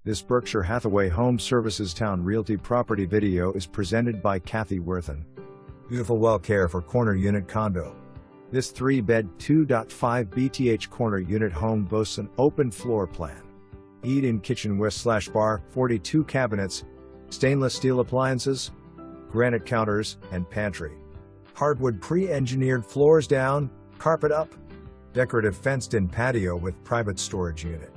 This Berkshire Hathaway Home Services Towne Realty property video is presented by Kathy Worthen. Beautiful well care for corner unit condo. This 3-bed, 2.5 BTH corner unit home boasts an open floor plan. Eat-in kitchen with/bar, 42 cabinets, stainless steel appliances, granite counters, and pantry. Hardwood pre-engineered floors down, carpet up. Decorative fenced-in patio with private storage unit.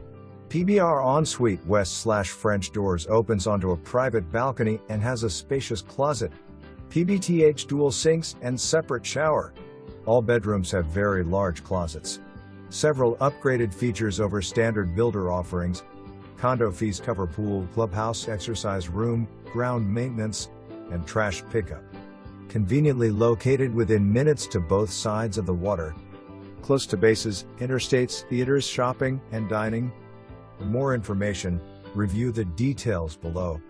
PBR ensuite west/French doors opens onto a private balcony and has a spacious closet. PBTH dual sinks and separate shower. All bedrooms have very large closets. Several upgraded features over standard builder offerings. Condo fees cover pool, clubhouse, exercise room, ground maintenance, and trash pickup. Conveniently located within minutes to both sides of the water. Close to bases, interstates, theaters, shopping, and dining. For more information, review the details below.